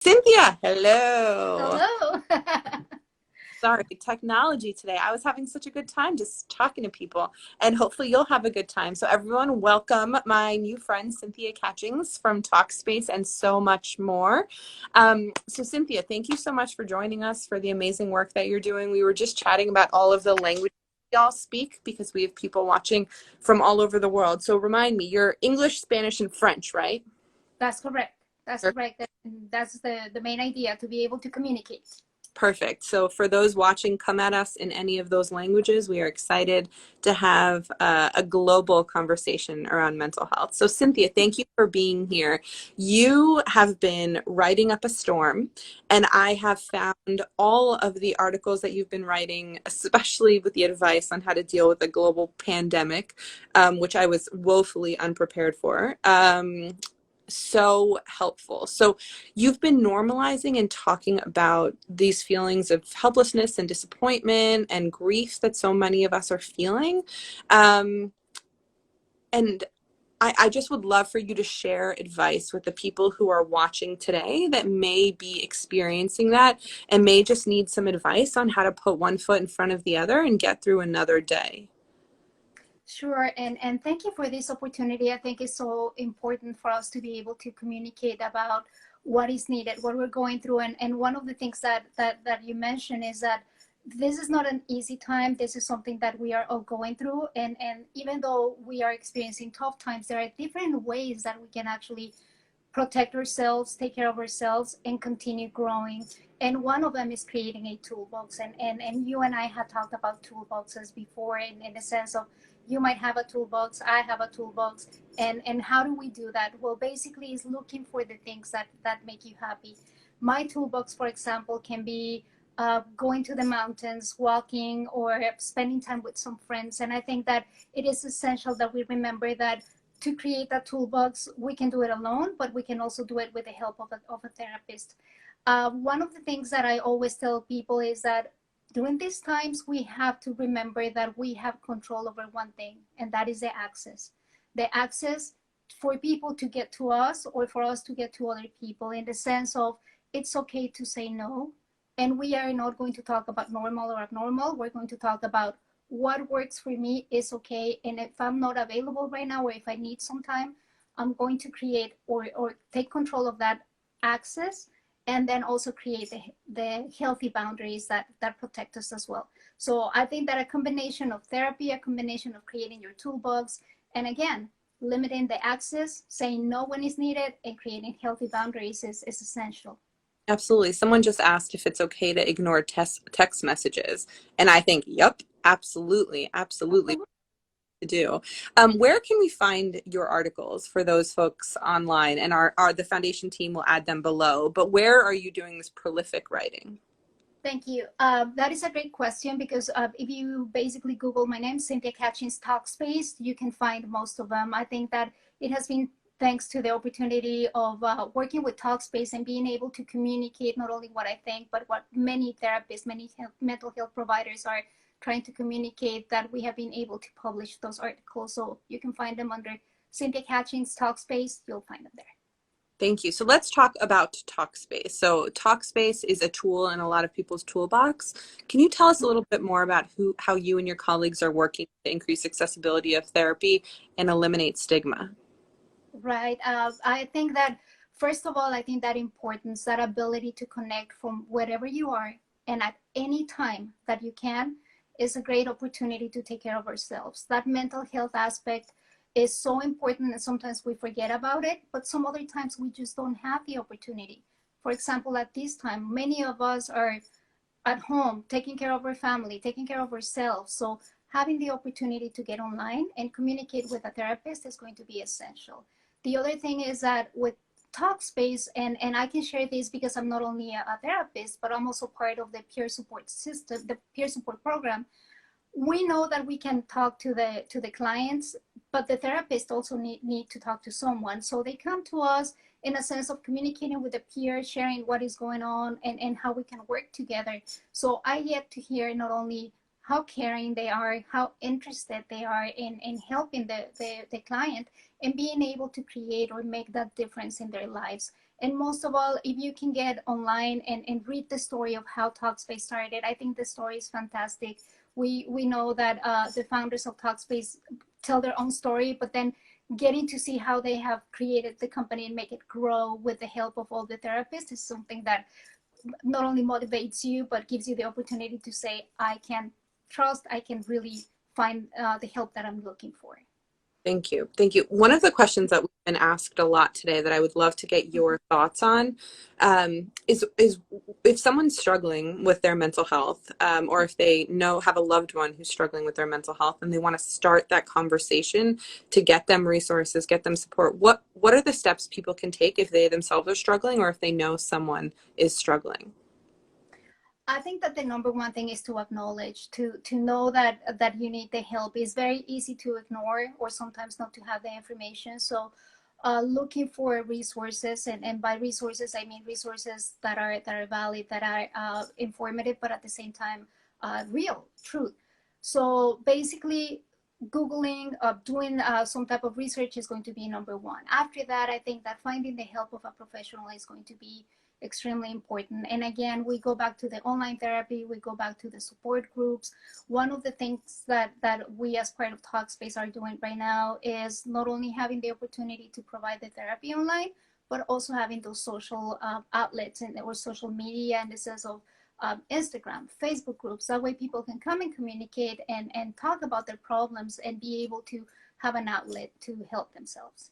Cynthia, hello. Hello. Sorry, technology today. I was having such a good time just talking to people, and hopefully you'll have a good time. So, everyone, welcome my new friend, Cynthia Catchings from Talkspace and so much more. So, Cynthia, thank you so much for joining us for the amazing work that you're doing. We were just chatting about all of the languages we all speak because we have people watching from all over the world. So, remind me, you're English, Spanish, and French, right? That's correct. That's correct. That's the main idea, to be able to communicate. Perfect. So for those watching, come at us in any of those languages. We are excited to have a global conversation around mental health. So Cynthia, thank you for being here. You have been writing up a storm, and I have found all of the articles that you've been writing, especially with the advice on how to deal with a global pandemic, which I was woefully unprepared for. So helpful. So you've been normalizing and talking about these feelings of helplessness and disappointment and grief that so many of us are feeling. Um, and I just would love for you to share advice with the people who are watching today that may be experiencing that and may just need some advice on how to put one foot in front of the other and get through another day. Sure, and thank you for this opportunity. I think it's so important for us to be able to communicate about what is needed, what we're going through, and one of the things that you mentioned is that this is not an easy time. This is something that we are all going through, and even though we are experiencing tough times, there are different ways that we can actually protect ourselves, take care of ourselves, and continue growing. And one of them is creating a toolbox. And you and I had talked about toolboxes before in the sense of you might have a toolbox, I have a toolbox. And how do we do that? Well, basically is looking for the things that make you happy. My toolbox, for example, can be going to the mountains, walking, or spending time with some friends. And I think that it is essential that we remember that to create that toolbox, we can do it alone, but we can also do it with the help of a therapist. One of the things that I always tell people is that during these times, we have to remember that we have control over one thing, and that is the access. The access for people to get to us or for us to get to other people, in the sense of it's okay to say no. And we are not going to talk about normal or abnormal. We're going to talk about what works for me is okay. And if I'm not available right now, or if I need some time, I'm going to create or take control of that access, and then also create the healthy boundaries that protect us as well. So I think that a combination of therapy, a combination of creating your toolbox, and again, limiting the access, saying no when it's needed, and creating healthy boundaries is essential. Absolutely. Someone just asked if it's okay to ignore text messages. And I think, yep, absolutely, absolutely to do. Where can we find your articles for those folks online? And our the foundation team will add them below. But where are you doing this prolific writing? Thank you. That is a great question because if you basically Google my name, Cynthia Catchings Talkspace, you can find most of them. I think that it has been thanks to the opportunity of working with Talkspace and being able to communicate not only what I think, but what many therapists, many mental health providers are trying to communicate, that we have been able to publish those articles. So you can find them under Cynthia Catchings Talkspace. You'll find them there. Thank you. So let's talk about Talkspace. So Talkspace is a tool in a lot of people's toolbox. Can you tell us a little bit more about how you and your colleagues are working to increase accessibility of therapy and eliminate stigma? Right. I think that, first of all, I think that importance, that ability to connect from wherever you are and at any time that you can, is a great opportunity to take care of ourselves. That mental health aspect is so important, and sometimes we forget about it, but some other times we just don't have the opportunity. For example, at this time, many of us are at home, taking care of our family, taking care of ourselves. So having the opportunity to get online and communicate with a therapist is going to be essential. The other thing is that with Talkspace, and I can share this because I'm not only a therapist, but I'm also part of the peer support system, the peer support program. We know that we can talk to the clients, but the therapist also need to talk to someone. So they come to us in a sense of communicating with the peer, sharing what is going on, and how we can work together. So I get to hear not only how caring they are, how interested they are in helping the client, and being able to create or make that difference in their lives. And most of all, if you can get online and read the story of how Talkspace started, I think the story is fantastic. We know that the founders of Talkspace tell their own story, but then getting to see how they have created the company and make it grow with the help of all the therapists is something that not only motivates you, but gives you the opportunity to say, I can trust, I can really find the help that I'm looking for. Thank you. Thank you. One of the questions that we've been asked a lot today that I would love to get your thoughts on is if someone's struggling with their mental health, or if they have a loved one who's struggling with their mental health and they want to start that conversation to get them resources, get them support, what are the steps people can take if they themselves are struggling or if they know someone is struggling? I think that the number one thing is to acknowledge, to know that you need the help. It's very easy to ignore or sometimes not to have the information. So looking for resources, and by resources I mean resources that are valid, that are informative, but at the same time real, truth. So basically Googling, doing some type of research is going to be number one. After that, I think that finding the help of a professional is going to be extremely important. And again, we go back to the online therapy, we go back to the support groups. One of the things that we as part of Talkspace are doing right now is not only having the opportunity to provide the therapy online, but also having those social outlets or social media in the sense of Instagram, Facebook groups. That way people can come and communicate and talk about their problems and be able to have an outlet to help themselves.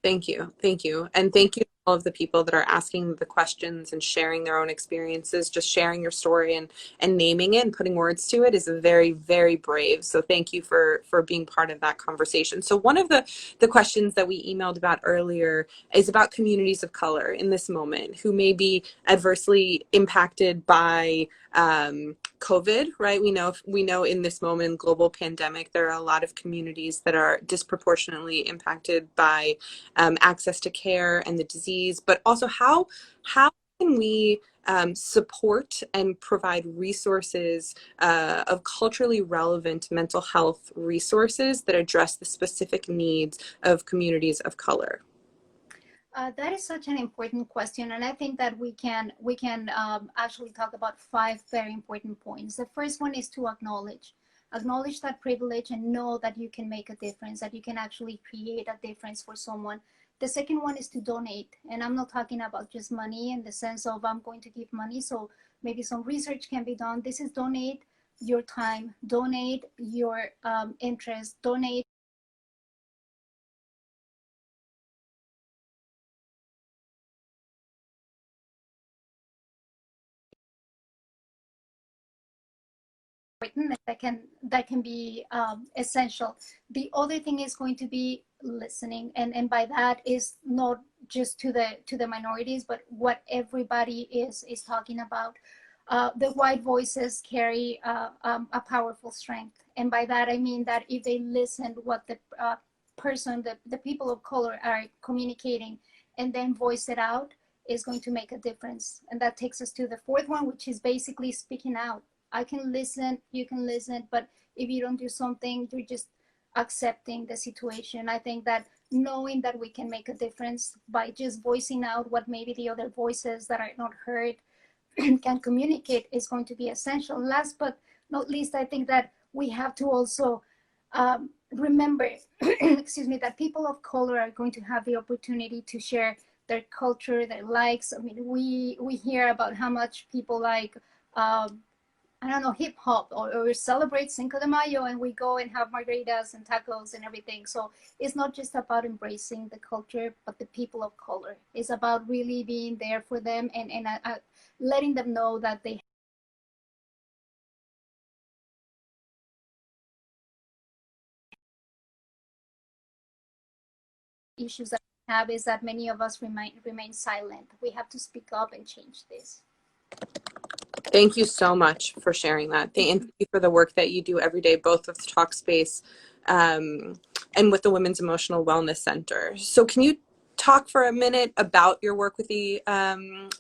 Thank you. Thank you. And thank you to all of the people that are asking the questions and sharing their own experiences. Just sharing your story and naming it and putting words to it is very, very brave. So thank you for being part of that conversation. So one of the questions that we emailed about earlier is about communities of color in this moment who may be adversely impacted by COVID, right? We know in this moment, global pandemic, there are a lot of communities that are disproportionately impacted by access to care and the disease, but also how can we support and provide resources of culturally relevant mental health resources that address the specific needs of communities of color? That is such an important question, and I think that we can actually talk about 5 very important points. The first one is to acknowledge that privilege and know that you can make a difference, that you can actually create a difference for someone. The second one is to donate, and I'm not talking about just money in the sense of I'm going to give money, so maybe some research can be done. This is donate your time, donate your interest, donate that can be essential. The other thing is going to be listening, and by that is not just to the minorities, but what everybody is talking about. The white voices carry a powerful strength, and by that I mean that if they listen what the the people of color are communicating and then voice it out, is going to make a difference. And that takes us to the fourth one, which is basically speaking out. I can listen, you can listen, but if you don't do something, you're just accepting the situation. I think that knowing that we can make a difference by just voicing out what maybe the other voices that are not heard can communicate is going to be essential. Last but not least, I think that we have to also remember, excuse me, that people of color are going to have the opportunity to share their culture, their likes. I mean, we hear about how much people like I don't know, hip hop, or celebrate Cinco de Mayo, and we go and have margaritas and tacos and everything. So it's not just about embracing the culture, but the people of color. It's about really being there for them and letting them know that they issues that we have, is that many of us remain silent. We have to speak up and change this. Thank you so much for sharing that. And thank you for the work that you do every day, both with Talkspace and with the Women's Emotional Wellness Center. So can you talk for a minute about your work with the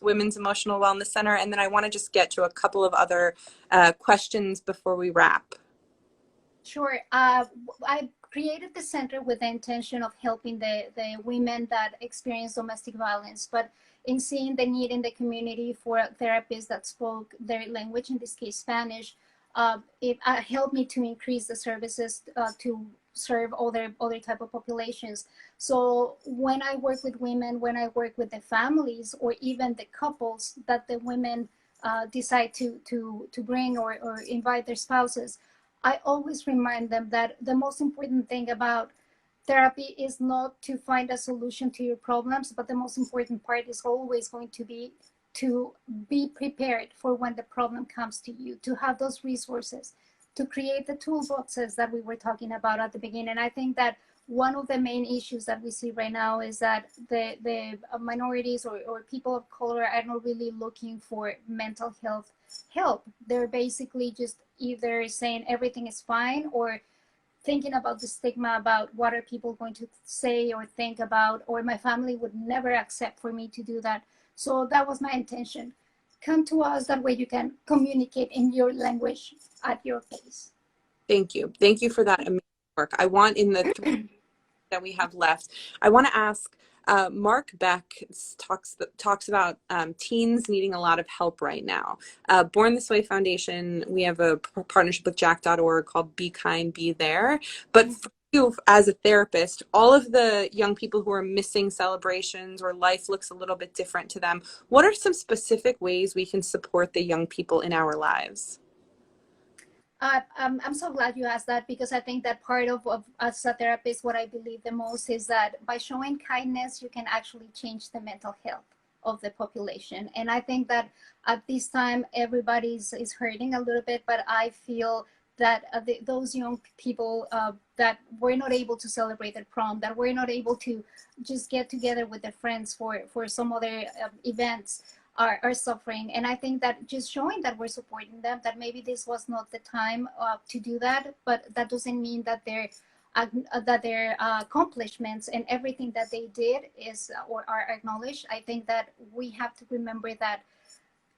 Women's Emotional Wellness Center? And then I want to just get to a couple of other questions before we wrap. Sure. I created the center with the intention of helping the women that experience domestic violence, but in seeing the need in the community for therapists that spoke their language, in this case Spanish. It helped me to increase the services to serve other type of populations. So when I work with women, when I work with the families, or even the couples that the women decide to bring or invite their spouses, I always remind them that the most important thing about therapy is not to find a solution to your problems, but the most important part is always going to be prepared for when the problem comes to you, to have those resources, to create the toolboxes that we were talking about at the beginning. And I think that one of the main issues that we see right now is that the minorities or people of color are not really looking for mental health help. They're basically just either saying everything is fine, or thinking about the stigma about what are people going to say or think about, or my family would never accept for me to do that. So that was my intention. Come to us, that way you can communicate in your language at your pace. Thank you. Thank you for that amazing work. I want, in the 3 that we have left, I want to ask, Mark Beck talks about teens needing a lot of help right now. Born This Way Foundation, we have a partnership with Jack.org called Be Kind, Be There. But for you as a therapist, all of the young people who are missing celebrations or life looks a little bit different to them, what are some specific ways we can support the young people in our lives? I'm so glad you asked that, because I think that part of as a therapist, what I believe the most is that by showing kindness, you can actually change the mental health of the population. And I think that at this time, everybody's is hurting a little bit, but I feel that those young people that were not able to celebrate their prom, that were not able to just get together with their friends for some other events, are suffering. And I think that just showing that we're supporting them, that maybe this was not the time to do that, but that doesn't mean that their accomplishments and everything that they did is or are acknowledged. I think that we have to remember that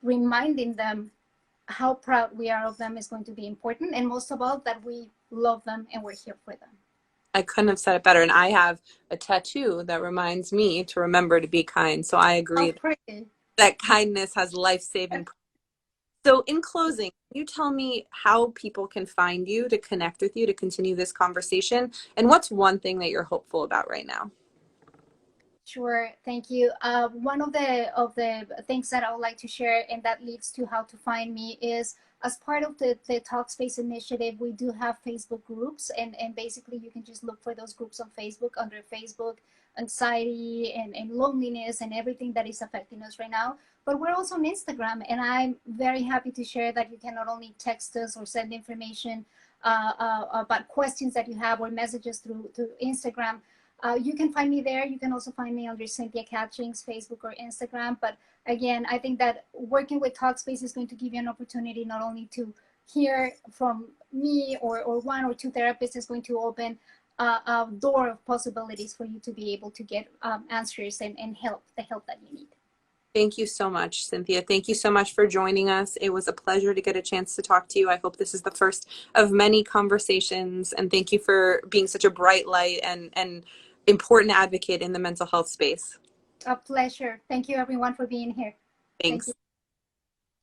reminding them how proud we are of them is going to be important, and most of all, that we love them and we're here for them. I couldn't have said it better. And I have a tattoo that reminds me to remember to be kind. So I Oh, agree pretty. that kindness has life-saving. So in closing, can you tell me how people can find you, to connect with you, to continue this conversation? And what's one thing that you're hopeful about right now? Sure, thank you. One of the things that I would like to share, and that leads to how to find me, is as part of the Talkspace initiative, we do have Facebook groups, and basically you can just look for those groups on Facebook under Facebook anxiety and loneliness and everything that is affecting us right now. But we're also on Instagram, and I'm very happy to share that you can not only text us or send information about questions that you have, or messages through Instagram. You can find me there. You can also find me under Cynthia Catchings, Facebook or Instagram. But again, I think that working with Talkspace is going to give you an opportunity not only to hear from me or one or two therapists, is going to open a door of possibilities for you to be able to get answers and help, the help that you need. Thank you so much, Cynthia. Thank you so much for joining us. It was a pleasure to get a chance to talk to you. I hope this is the first of many conversations. And thank you for being such a bright light and important advocate in the mental health space. A pleasure. Thank you, everyone, for being here. Thank Thanks. you.